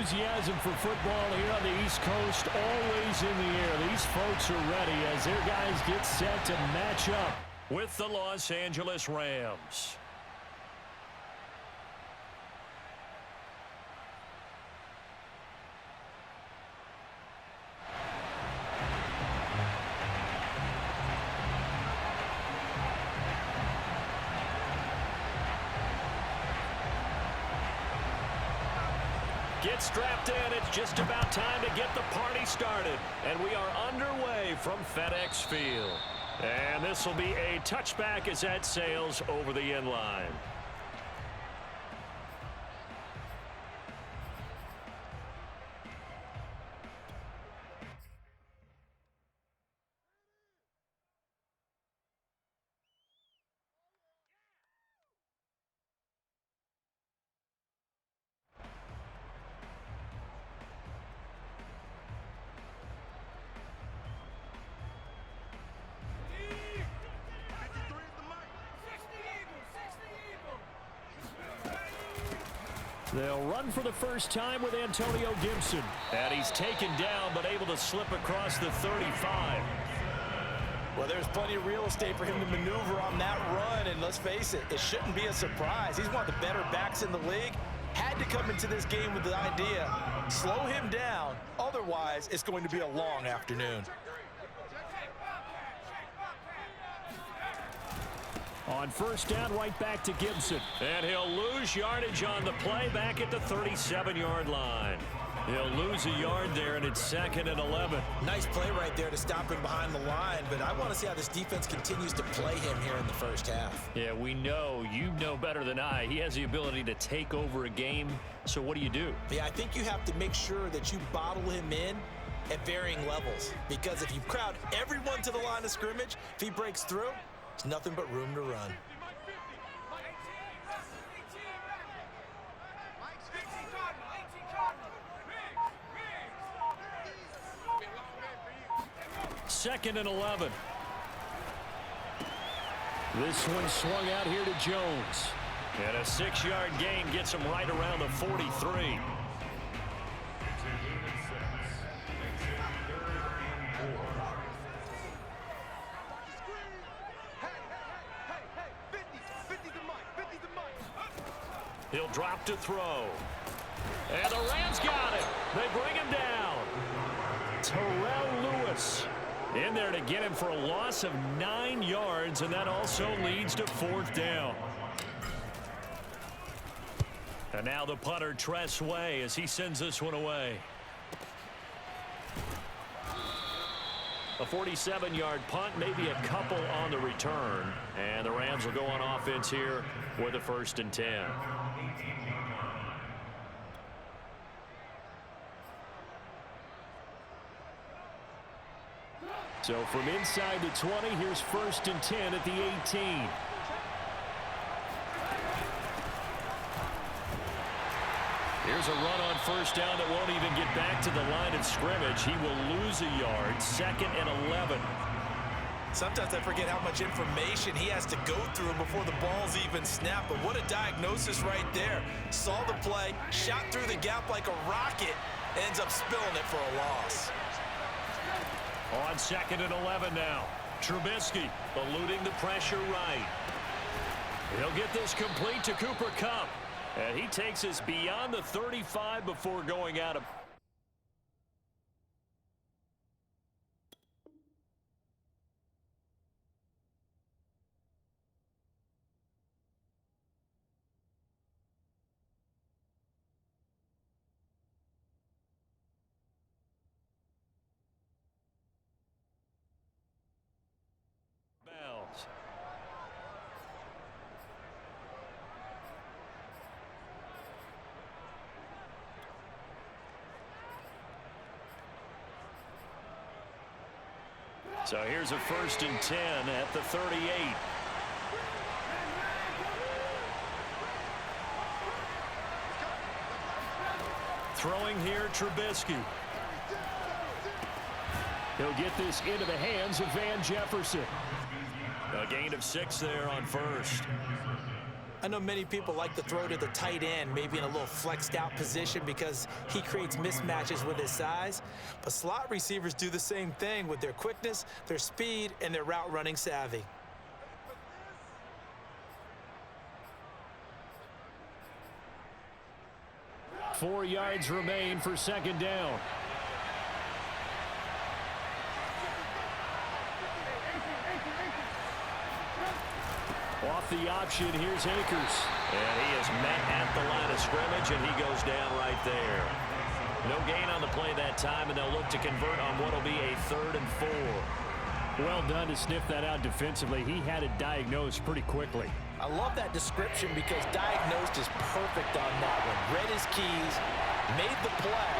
enthusiasm for football here on the East Coast, always in the air. These folks are ready as their guys get set to match up with the Los Angeles Rams. Get strapped in. It's just about time to get the party started. And we are underway from FedEx Field. And this will be a touchback as that sails over the end line. They'll run for the first time with Antonio Gibson. And he's taken down, but able to slip across the 35. Well, there's plenty of real estate for him to maneuver on that run. And let's face it, it shouldn't be a surprise. He's one of the better backs in the league. Had to come into this game with the idea, slow him down. Otherwise, it's going to be a long afternoon. On first down, right back to Gibson. And he'll lose yardage on the play back at the 37-yard line. He'll lose a yard there, and it's 2nd and 11. Nice play right there to stop him behind the line, but I want to see how this defense continues to play him here in the first half. Yeah, we know. You know better than I. He has the ability to take over a game, so what do you do? Yeah, I think you have to make sure that you bottle him in at varying levels, because if you crowd everyone to the line of scrimmage, if he breaks through, it's nothing but room to run. Second and 11. This one swung out here to Jones. And a 6-yard gain gets him right around the 43. He'll drop to throw. And the Rams got him. They bring him down. Terrell Lewis in there to get him for a loss of 9 yards, and that also leads to 4th down. And now the punter, Tress Way, as he sends this one away. A 47-yard punt, maybe a couple on the return. And the Rams will go on offense here with a 1st and 10. So from inside the 20, here's 1st and 10 at the 18. Here's a run on first down that won't even get back to the line of scrimmage. He will lose a yard. 2nd and 11. Sometimes I forget how much information he has to go through before the ball's even snapped. But what a diagnosis right there. Saw the play, shot through the gap like a rocket, ends up spilling it for a loss. On 2nd and 11 now. Trubisky eluding the pressure right. He'll get this complete to Cooper Kupp. And he takes us beyond the 35 before going out of... bounds. So here's a 1st and 10 at the 38. Throwing here, Trubisky. He'll get this into the hands of Van Jefferson. A gain of 6 there on first. I know many people like to throw to the tight end, maybe in a little flexed out position because he creates mismatches with his size. But slot receivers do the same thing with their quickness, their speed, and their route running savvy. Four yards remain for second down. Off the option, here's Akers. And he is met at the line of scrimmage, and he goes down right there. No gain on the play that time, and they'll look to convert on what will be a 3rd and 4. Well done to sniff that out defensively. He had it diagnosed pretty quickly. I love that description because diagnosed is perfect on that one. Read his keys, made the play,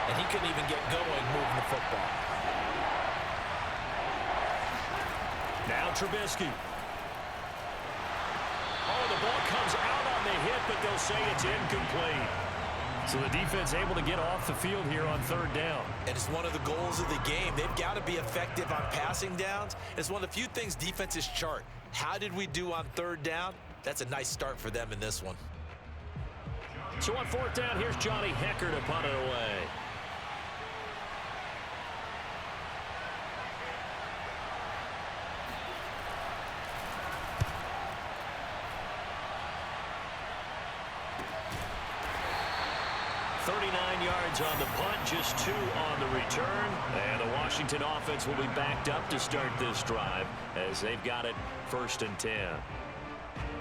and he couldn't even get going moving the football. Now Trubisky. Oh, the ball comes out on the hit, but they'll say it's incomplete. So the defense able to get off the field here on 3rd down. And it's one of the goals of the game. They've got to be effective on passing downs. It's one of the few things defenses chart. How did we do on 3rd down? That's a nice start for them in this one. So on 4th down, here's Johnny Hecker to punt it away. On the punt, just 2 on the return, and the Washington offense will be backed up to start this drive as they've got it 1st and 10.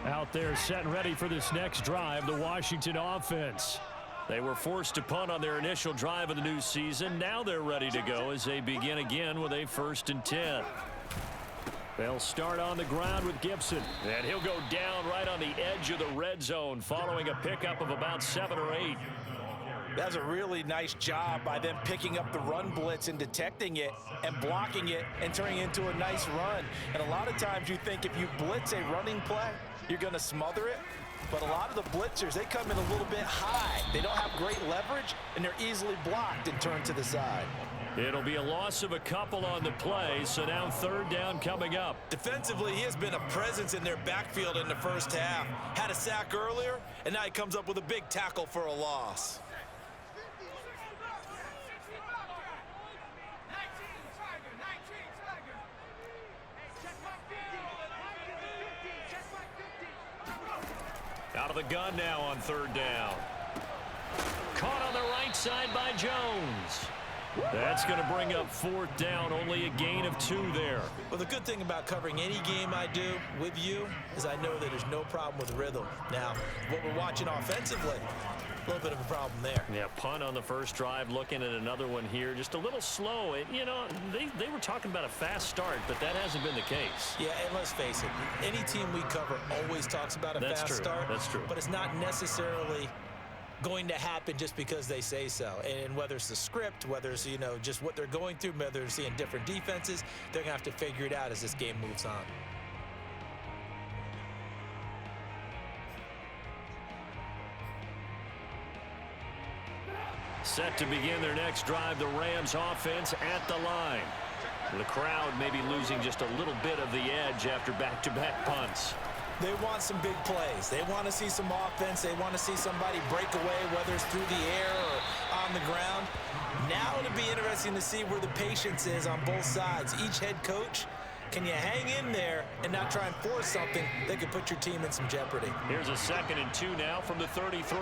Out there set and ready for this next drive, the Washington offense. They were forced to punt on their initial drive of the new season. Now they're ready to go as they begin again with a 1st and 10. They'll start on the ground with Gibson, and he'll go down right on the edge of the red zone following a pickup of about 7 or 8. That's a really nice job by them picking up the run blitz and detecting it and blocking it and turning it into a nice run. And a lot of times you think if you blitz a running play, you're going to smother it. But a lot of the blitzers, they come in a little bit high. They don't have great leverage, and they're easily blocked and turned to the side. It'll be a loss of a couple on the play, so now 3rd down coming up. Defensively, he has been a presence in their backfield in the first half. Had a sack earlier, and now he comes up with a big tackle for a loss. Out of the gun now on 3rd down. Caught on the right side by Jones. That's going to bring up 4th down, only a gain of 2 there. Well, the good thing about covering any game I do with you is I know that there's no problem with rhythm. Now, what we're watching offensively, a little bit of a problem there. Yeah, punt on the first drive, looking at another one here. Just a little slow. You know, they were talking about a fast start, but that hasn't been the case. Yeah, and let's face it, any team we cover always talks about a fast start. That's true. But it's not necessarily going to happen just because they say so. And whether it's the script, whether it's, you know, just what they're going through, whether they're seeing different defenses, they're going to have to figure it out as this game moves on. Set to begin their next drive, the Rams offense at the line. The crowd may be losing just a little bit of the edge after back-to-back punts. They want some big plays. They want to see some offense. They want to see somebody break away, whether it's through the air or on the ground. Now it'll be interesting to see where the patience is on both sides. Each head coach, can you hang in there and not try and force something that could put your team in some jeopardy? Here's a 2nd and 2 now from the 33.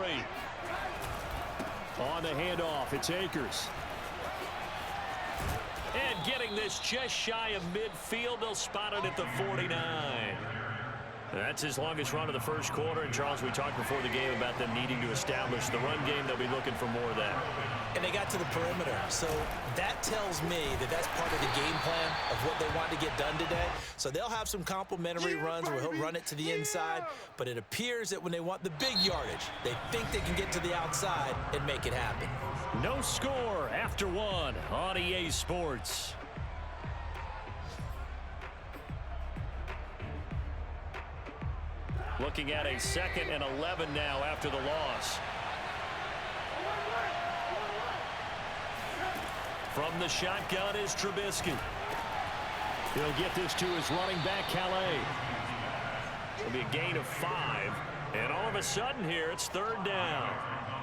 On the handoff, it's Akers. And getting this just shy of midfield, they'll spot it at the 49. That's his longest run of the first quarter. And, Charles, we talked before the game about them needing to establish the run game. They'll be looking for more of that. And they got to the perimeter. So that tells me that that's part of the game plan of what they want to get done today. So they'll have some complimentary runs where he'll run it to the inside. But it appears that when they want the big yardage, they think they can get to the outside and make it happen. No score after 1 on EA Sports. Looking at a 2nd and 11 now after the loss. From the shotgun is Trubisky. He'll get this to his running back, Calais. It'll be a gain of 5. And all of a sudden here, it's third down.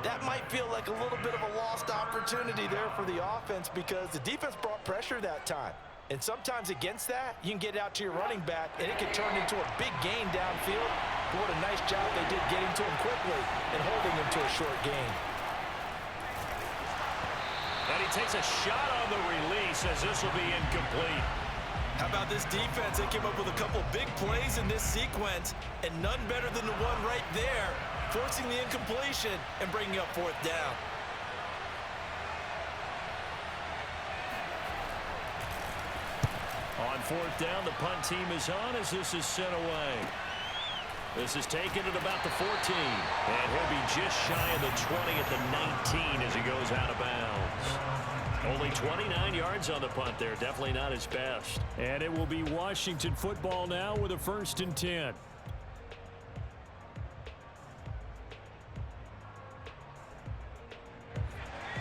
That might feel like a little bit of a lost opportunity there for the offense because the defense brought pressure that time. And sometimes against that, you can get it out to your running back, and it can turn into a big gain downfield. But what a nice job they did getting to him quickly and holding him to a short gain. And he takes a shot on the release as this will be incomplete. How about this defense? They came up with a couple big plays in this sequence, and none better than the one right there, forcing the incompletion and bringing up fourth down. On fourth down, the punt team is on as this is sent away. This is taken at about the 14. And he'll be just shy of the 20 at the 19 as he goes out of bounds. Only 29 yards on the punt there. Definitely not his best. And it will be Washington football now with a 1st and 10.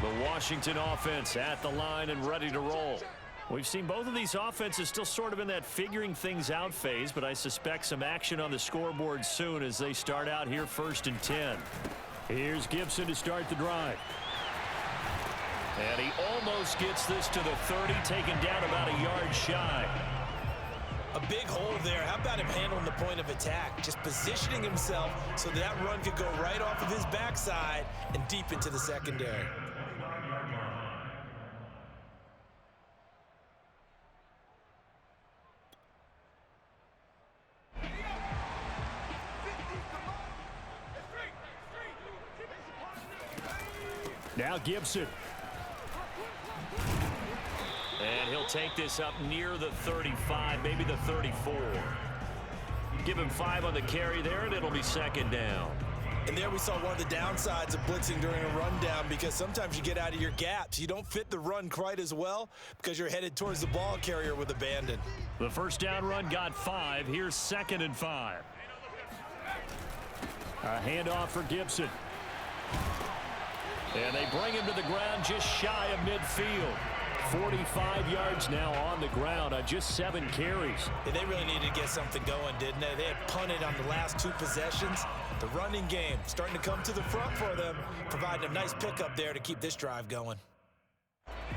The Washington offense at the line and ready to roll. We've seen both of these offenses still sort of in that figuring things out phase, but I suspect some action on the scoreboard soon as they start out here 1st and 10. Here's Gibson to start the drive. And he almost gets this to the 30, taken down about a yard shy. A big hole there. How about him handling the point of attack? Just positioning himself so that run could go right off of his backside and deep into the secondary. Now Gibson. And he'll take this up near the 35, maybe the 34. Give him 5 on the carry there, and it'll be 2nd down. And there we saw one of the downsides of blitzing during a rundown because sometimes you get out of your gaps. You don't fit the run quite as well because you're headed towards the ball carrier with abandon. The 1st down run got 5. Here's 2nd and 5. A handoff for Gibson. And they bring him to the ground just shy of midfield. 45 yards now on the ground on just 7 carries. Yeah, they really needed to get something going, didn't they? They had punted on the last 2 possessions. The running game starting to come to the front for them, providing a nice pickup there to keep this drive going.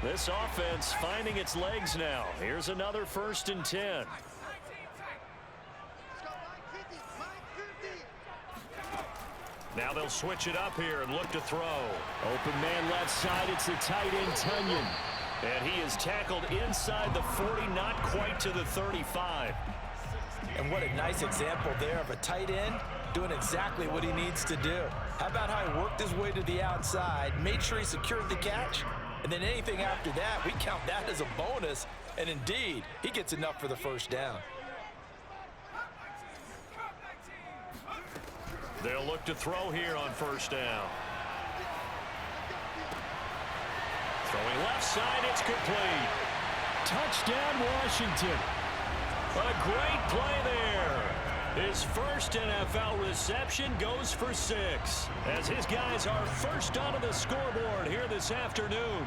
This offense finding its legs now. Here's another 1st and 10. Now they'll switch it up here and look to throw. Open man left side. It's the tight end, Tunyon. And he is tackled inside the 40, not quite to the 35. And what a nice example there of a tight end doing exactly what he needs to do. How about how he worked his way to the outside, made sure he secured the catch, and then anything after that, we count that as a bonus. And indeed, he gets enough for the 1st down. They'll look to throw here on 1st down. Throwing left side, it's complete. Touchdown, Washington. A great play there. His first NFL reception goes for 6, as his guys are first onto the scoreboard here this afternoon.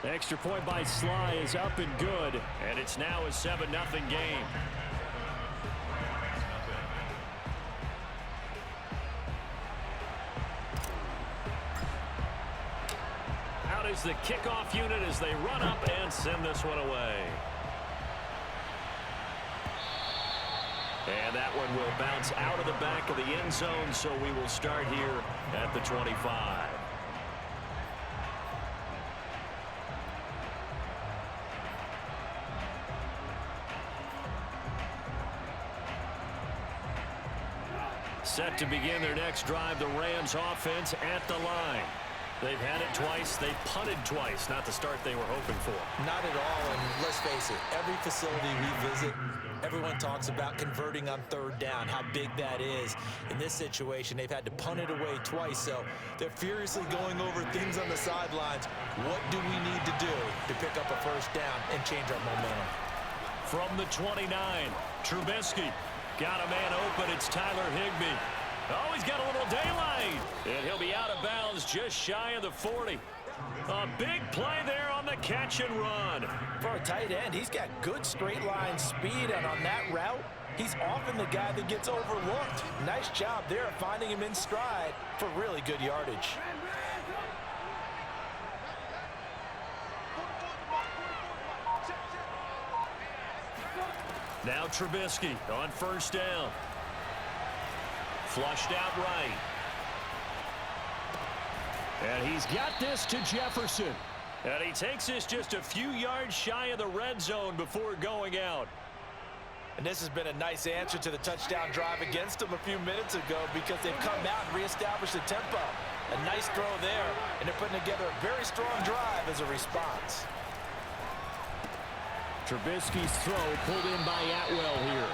The extra point by Sly is up and good, and it's now a 7-0 game. Out is the kickoff unit as they run up and send this one away. And that one will bounce out of the back of the end zone, so we will start here at the 25. Set to begin their next drive, the Rams offense at the line. They've had it twice. They've punted twice. Not the start they were hoping for. Not at all, and let's face it, every facility we visit, everyone talks about converting on 3rd down, how big that is. In this situation, they've had to punt it away twice, so they're furiously going over things on the sidelines. What do we need to do to pick up a 1st down and change our momentum? From the 29, Trubisky. Got a man open. It's Tyler Higbee. Oh, he's got a little daylight. And he'll be out of bounds just shy of the 40. A big play there on the catch and run. For a tight end, he's got good straight line speed, and on that route, he's often the guy that gets overlooked. Nice job there of finding him in stride for really good yardage. Now Trubisky on first down. Flushed out right. And he's got this to Jefferson. And he takes this just a few yards shy of the red zone before going out. And this has been a nice answer to the touchdown drive against them a few minutes ago because they've come out and reestablished the tempo. A nice throw there, and they're putting together a very strong drive as a response. Trubisky's throw pulled in by Atwell here.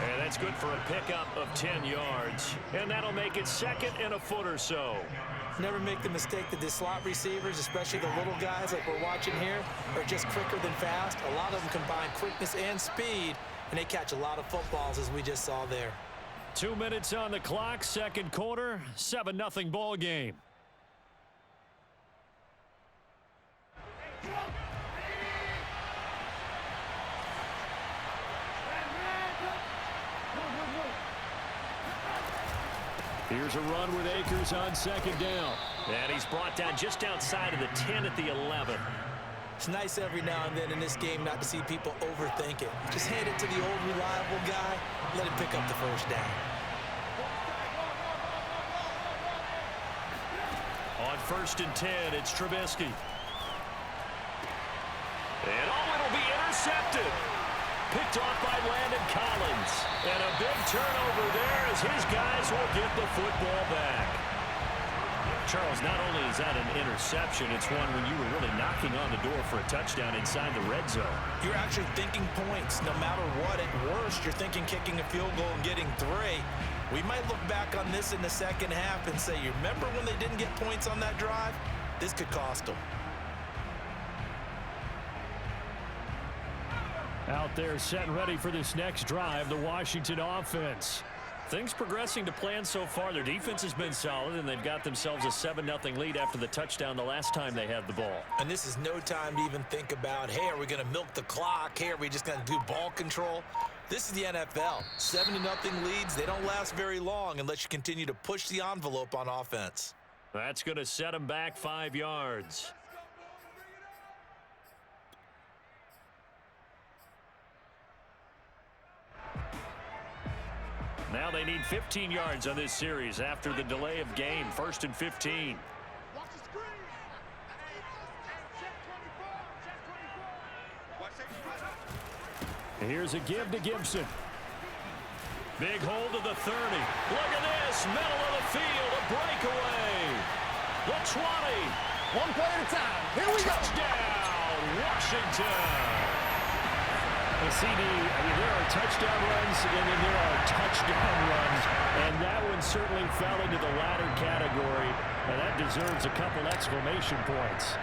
And that's good for a pickup of 10 yards. And that'll make it second and a foot or so. Never make the mistake that the slot receivers, especially the little guys like we're watching here, are just quicker than fast. A lot of them combine quickness and speed, and they catch a lot of footballs, as we just saw there. 2 minutes on the clock, second quarter, 7-0 ball game. Here's a run with Akers on second down. And he's brought down just outside of the 10 at the 11. It's nice every now and then in this game not to see people overthink it. Just hand it to the old reliable guy, let him pick up the first down. On first and 10, it's Trubisky. And it'll be intercepted. Picked off by Landon Collins. And a big turnover there as his guys will get the football back. Charles, not only is that an interception, it's one when you were really knocking on the door for a touchdown inside the red zone. You're actually thinking points no matter what. At worst, you're thinking kicking a field goal and getting 3. We might look back on this in the second half and say, you remember when they didn't get points on that drive? This could cost them. Out there set and ready for this next drive, the Washington offense. Things progressing to plan so far. Their defense has been solid, and they've got themselves a 7-0 lead after the touchdown the last time they had the ball. And this is no time to even think about, hey, are we going to milk the clock? Hey, are we just going to do ball control? This is the NFL. 7-0 leads, they don't last very long unless you continue to push the envelope on offense. That's going to set them back 5 yards. Now they need 15 yards on this series after the delay of game. First and 15. Here's a give to Gibson. Big hold of the 30. Look at this. Middle of the field. A breakaway. The 20. One play at a time. Here we go. Touchdown, Washington. Well, CD, I mean, there are touchdown runs, and then there are touchdown runs, and that one certainly fell into the latter category, and that deserves a couple exclamation points.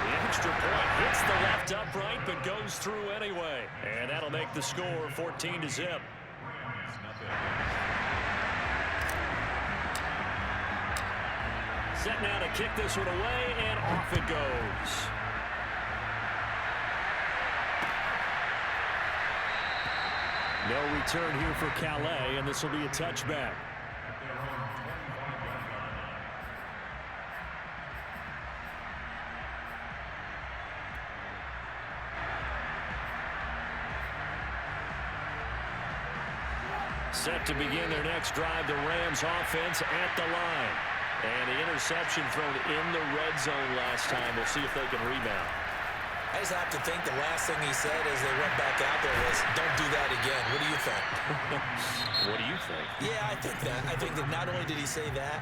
The extra point hits the left upright, but goes through anyway, and that'll make the score 14-0. Set now to kick this one away, and off it goes. No return here for Calais, and this will be a touchback. Set to begin their next drive, the Rams offense at the line. And the interception thrown in the red zone last time. We'll see if they can rebound. I just have to think the last thing he said as they went back out there was, don't do that again. What do you think? What do you think? Yeah, I think that. I think that not only did he say that,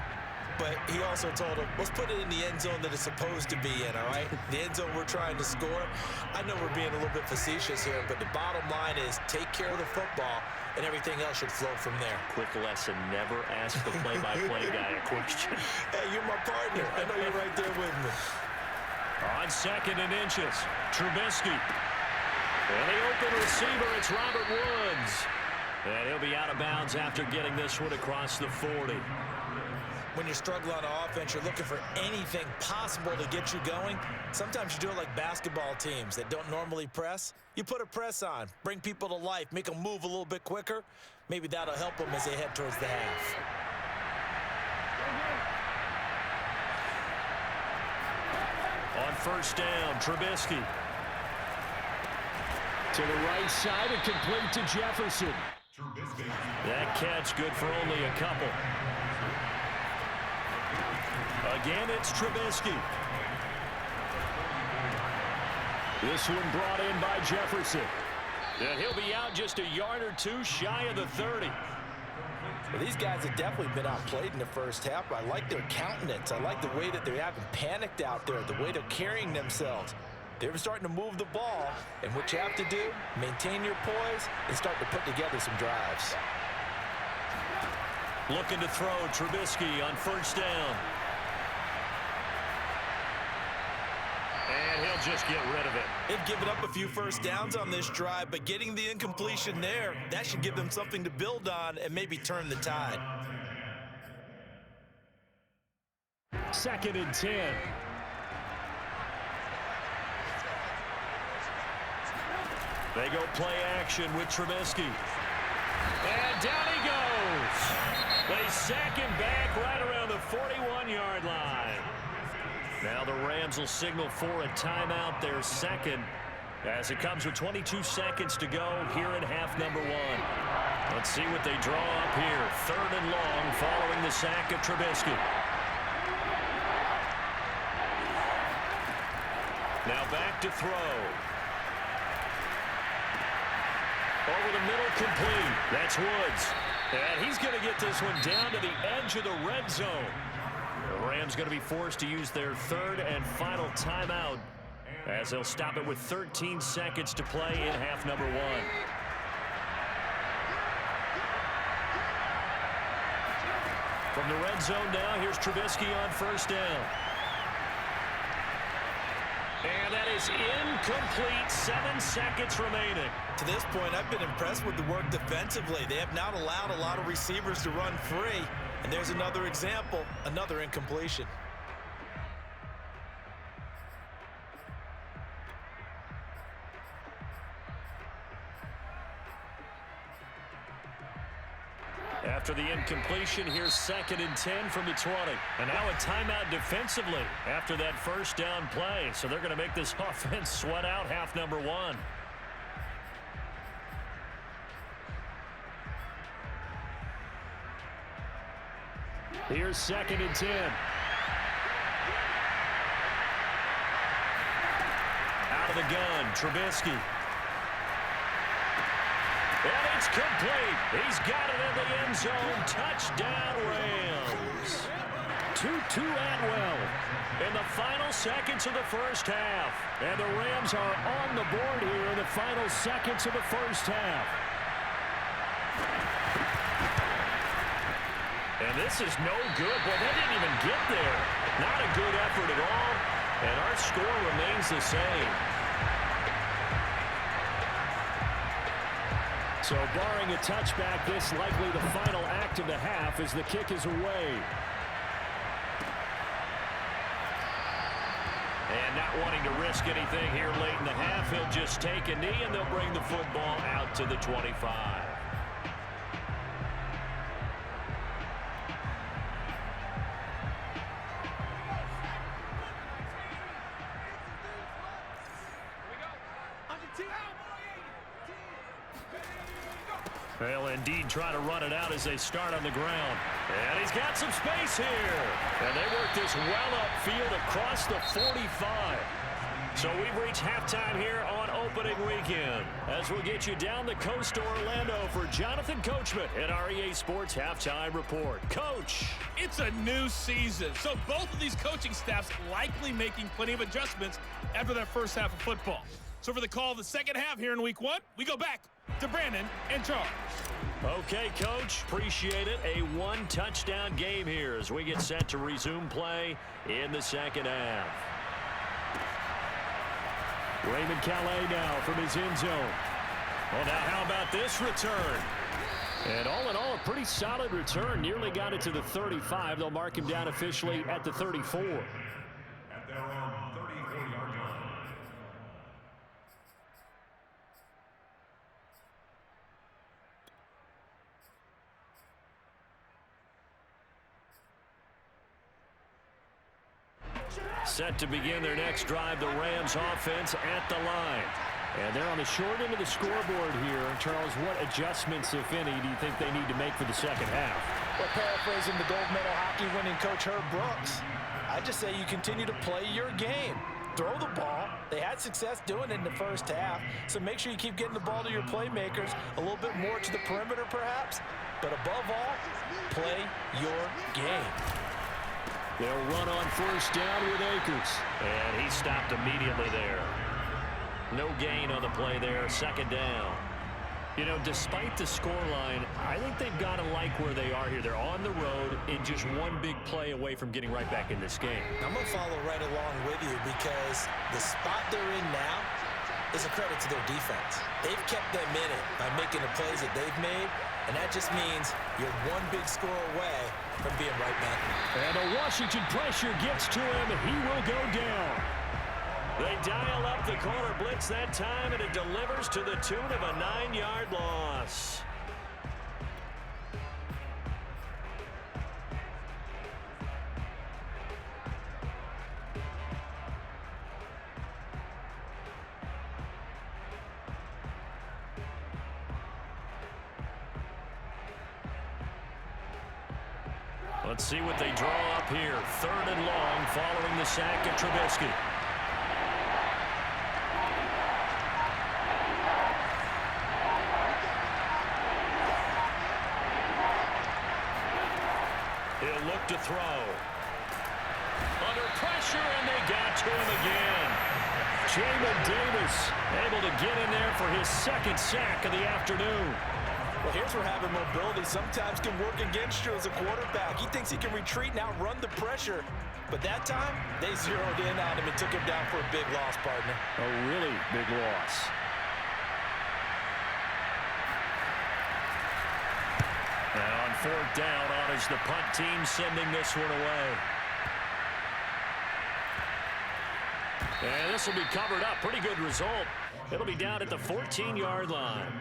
but he also told him, let's put it in the end zone that it's supposed to be in, all right? The end zone we're trying to score. I know we're being a little bit facetious here, but the bottom line is take care of the football, and everything else should flow from there. Quick lesson, never ask the play-by-play guy a question. Hey, you're my partner. I know you're right there with me. On second and inches, Trubisky. And the open receiver, it's Robert Woods. And he'll be out of bounds after getting this one across the 40. when you're struggling on offense, you're looking for anything possible to get you going. Sometimes you do it like basketball teams that don't normally press. You put a press on, bring people to life, make them move a little bit quicker. Maybe that'll help them as they head towards the half. On first down, Trubisky. To the right side and complete to Jefferson. That catch good for only a couple. Again, it's Trubisky. This one brought in by Jefferson. And he'll be out just a yard or two shy of the 30. Well, these guys have definitely been outplayed in the first half. I like their countenance. I like the way that they haven't panicked out there, the way they're carrying themselves. They're starting to move the ball, and what you have to do, maintain your poise and start to put together some drives. Looking to throw, Trubisky on first down. And he'll just get rid of it. They've given up a few first downs on this drive, but getting the incompletion there, that should give them something to build on and maybe turn the tide. 2nd and 10. They go play action with Trubisky. And down he goes. They sack him back right around the 41-yard line. Now the Rams will signal for a timeout, their second, as it comes with 22 seconds to go here in half number 1. Let's see what they draw up here. 3rd and long following the sack of Trubisky. Now back to throw. Over the middle, complete. That's Woods. And he's going to get this one down to the edge of the red zone. The Rams going to be forced to use their 3rd and final timeout as they'll stop it with 13 seconds to play in half number 1. From the red zone now, here's Trubisky on first down. And that is incomplete. 7 seconds remaining. To this point, I've been impressed with the work defensively. They have not allowed a lot of receivers to run free. And there's another example, another incompletion. After the incompletion, here's 2nd and 10 from the 20. And now a timeout defensively after that first down play. So they're going to make this offense sweat out half number 1. Here's 2nd and 10. Out of the gun, Trubisky. And it's complete. He's got it in the end zone. Touchdown, Rams. 2-2 Atwell in the final seconds of the first half. And the Rams are on the board here in the final seconds of the first half. And this is no good. Well, they didn't even get there. Not a good effort at all. And our score remains the same. So barring a touchback, this likely the final act of the half as the kick is away. And not wanting to risk anything here late in the half, he'll just take a knee and they'll bring the football out to the 25. They'll indeed try to run it out as they start on the ground. And he's got some space here. And they work this well upfield across the 45. So we've reached halftime here on opening weekend. As we'll get you down the coast to Orlando for Jonathan Coachman at our EA Sports Halftime Report. Coach. It's a new season, so both of these coaching staffs likely making plenty of adjustments after that first half of football. So for the call of the second half here in week 1, we go back to Brandon and Charles. Okay, Coach. Appreciate it. A 1-touchdown game here as we get set to resume play in the second half. Raymond Calais now from his end zone. Well, now how about this return? And all in all, a pretty solid return. Nearly got it to the 35. They'll mark him down officially at the 34. At their own 34-yard line. Set to begin their next drive, the Rams offense at the line. And they're on the short end of the scoreboard here. Charles, what adjustments, if any, do you think they need to make for the second half? Well, paraphrasing the gold medal hockey winning coach Herb Brooks, I just say you continue to play your game. Throw the ball. They had success doing it in the first half, so make sure you keep getting the ball to your playmakers, a little bit more to the perimeter perhaps, but above all, play your game. They'll run on first down with Akers. And he stopped immediately there. No gain on the play there, second down. You know, despite the scoreline, I think they've got to like where they are here. They're on the road and just one big play away from getting right back in this game. I'm going to follow right along with you because the spot they're in now is a credit to their defense. They've kept them in it by making the plays that they've made, and that just means you're one big score away from being right back. And the Washington pressure gets to him, and he will go down. They dial up the corner blitz that time, and it delivers to the tune of a 9-yard loss. Let's see what they draw up here. 3rd and long following the sack of Trubisky. He'll look to throw. Under pressure, and they got to him again. Jamin able to get in there for his 2nd sack of the afternoon. Well, here's where having mobility sometimes can work against you as a quarterback. He thinks he can retreat and outrun the pressure. But that time, they zeroed in on him and took him down for a big loss, partner. A really big loss. Now on 4th down, on is the punt team sending this one away. And this will be covered up. Pretty good result. It'll be down at the 14-yard line.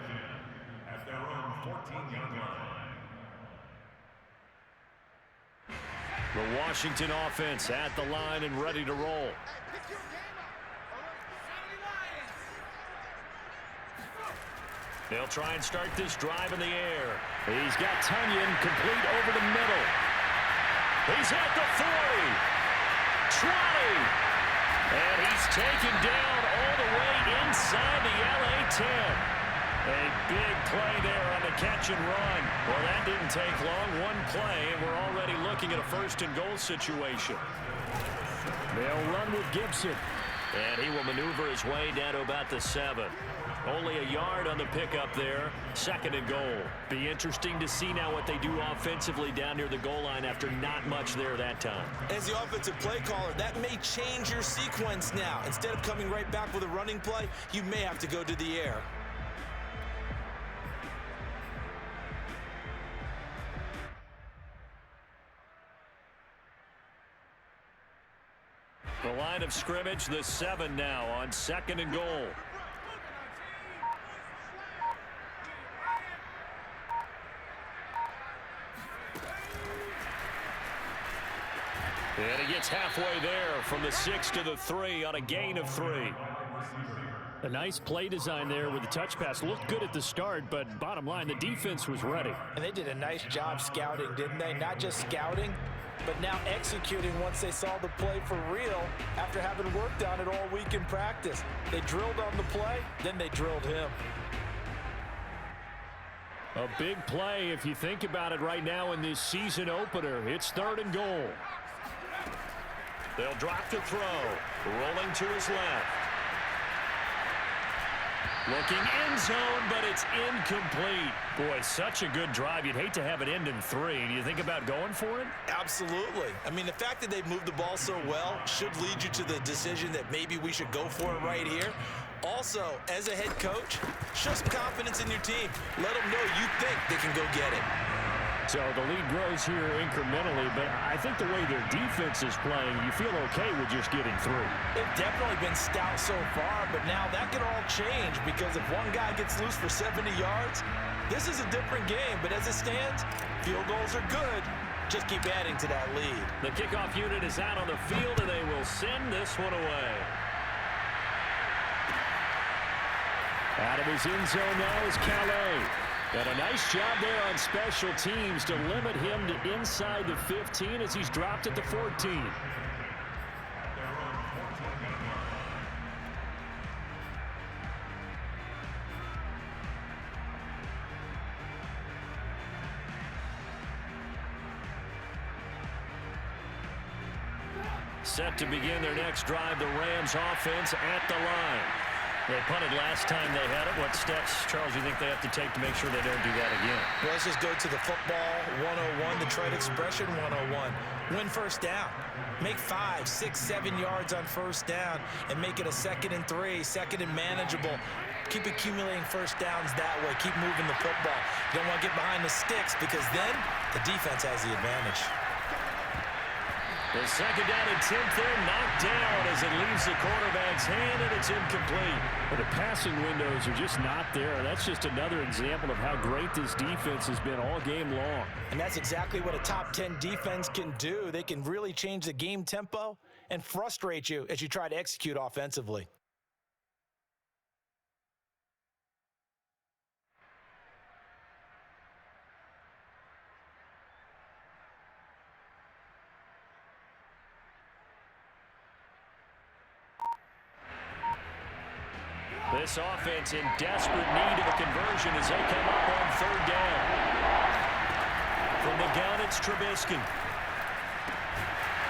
At their own 14-yard line. The Washington offense at the line and ready to roll. They'll try and start this drive in the air. He's got Tunyon complete over the middle. He's at the 40. 20. And he's taken down all the way inside the LA 10. A big play there on the catch and run. Well, that didn't take long. One play, and we're already looking at a 1st and goal situation. They'll run with Gibson. And he will maneuver his way down to about the 7. Only a yard on the pickup there. 2nd and goal. Be interesting to see now what they do offensively down near the goal line after not much there that time. As the offensive play caller, that may change your sequence now. Instead of coming right back with a running play, you may have to go to the air. The line of scrimmage, the 7 now on 2nd and goal. And he gets halfway there from the 6 to the 3 on a gain of 3. A nice play design there with the touch pass. Looked good at the start, but bottom line, the defense was ready. And they did a nice job scouting, didn't they? Not just scouting, but now executing once they saw the play for real after having worked on it all week in practice. They drilled on the play, then they drilled him. A big play if you think about it right now in this season opener. It's 3rd and goal. They'll drop to throw. Rolling to his left. Looking end zone, but it's incomplete. Boy, such a good drive. You'd hate to have it end in 3. Do you think about going for it? Absolutely. I mean, the fact that they've moved the ball so well should lead you to the decision that maybe we should go for it right here. Also, as a head coach, show some confidence in your team. Let them know you think they can go get it. So the lead grows here incrementally, but I think the way their defense is playing, you feel okay with just getting 3. They've definitely been stout so far, but now that could all change because if one guy gets loose for 70 yards, this is a different game. But as it stands, field goals are good. Just keep adding to that lead. The kickoff unit is out on the field, and they will send this one away. Out of his end zone now is Calais. And a nice job there on special teams to limit him to inside the 15 as he's dropped at the 14. Set to begin their next drive, the Rams offense at the line. They punted last time they had it. What steps, Charles, do you think they have to take to make sure they don't do that again? Well, let's just go to the football 101, the trade expression 101. Win first down. Make 5, 6, 7 yards on first down and make it a 2nd and 3, 2nd and manageable. Keep accumulating first downs that way. Keep moving the football. You don't want to get behind the sticks because then the defense has the advantage. The 2nd down and 10th there, knocked down as it leaves the quarterback's hand, and it's incomplete. But the passing windows are just not there. That's just another example of how great this defense has been all game long. And that's exactly what a top 10 defense can do. They can really change the game tempo and frustrate you as you try to execute offensively. This offense in desperate need of a conversion as they come up on 3rd down. From the gun, it's Trubisky.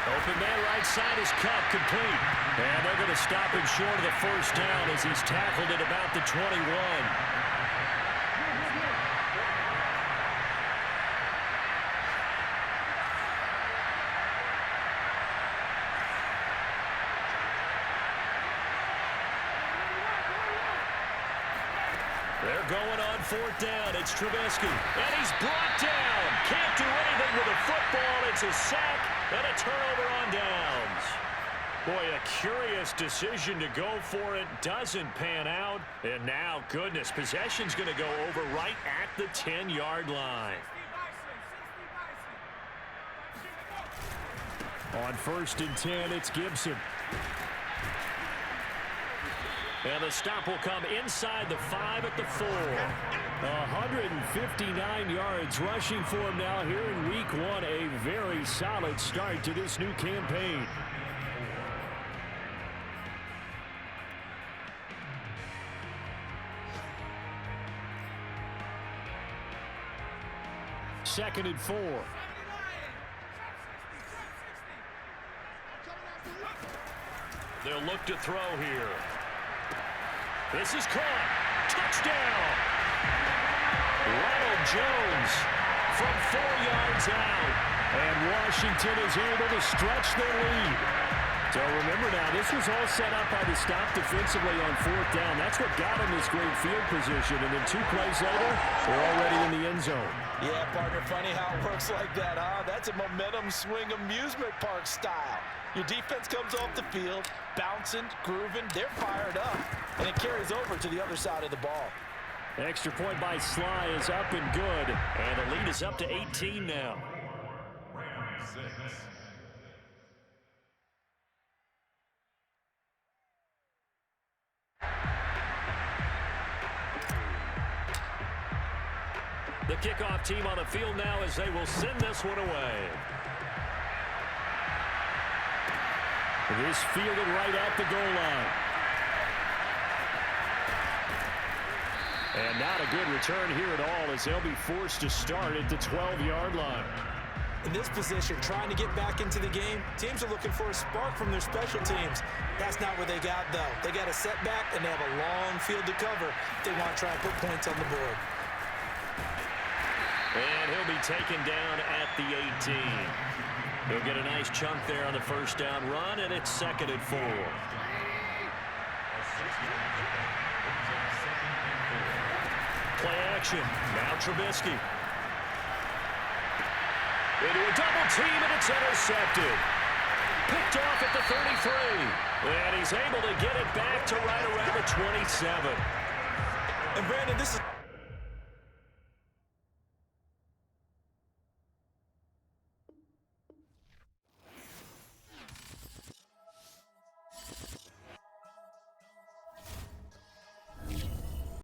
Open man right side is cut, complete. And they're going to stop him short of the 1st down as he's tackled at about the 21. They're going on 4th down. It's Trubisky. And he's brought down. Can't do anything with a football. It's a sack and a turnover on downs. Boy, a curious decision to go for it. Doesn't pan out. And now, goodness, possession's going to go over right at the 10-yard line. On 1st and 10, it's Gibson. And the stop will come inside the 5 at the 4. 159 yards rushing for him now here in week 1. A very solid start to this new campaign. Second and 4. They'll look to throw here. This is caught. Touchdown. Ronald Jones from 4 yards out. And Washington is able to stretch their lead. So remember now, this was all set up by the stop defensively on 4th down. That's what got them this great field position. And then 2 plays later, they're already in the end zone. Yeah, partner, funny how it works like that, huh? That's a momentum swing amusement park style. Your defense comes off the field, bouncing, grooving, they're fired up, and it carries over to the other side of the ball. Extra point by Sly is up and good, and the lead is up to 18 now. The kickoff team on the field now as they will send this one away. It is fielded right at the goal line. And not a good return here at all as they'll be forced to start at the 12-yard line. In this position, trying to get back into the game, teams are looking for a spark from their special teams. That's not what they got, though. They got a setback, and they have a long field to cover if they want to try and put points on the board. And he'll be taken down at the 18. He'll get a nice chunk there on the first down run, and it's 2nd and 4. Play action. Now Trubisky. Into a double team, and it's intercepted. Picked off at the 33. And he's able to get it back to right around the 27. And Brandon, this is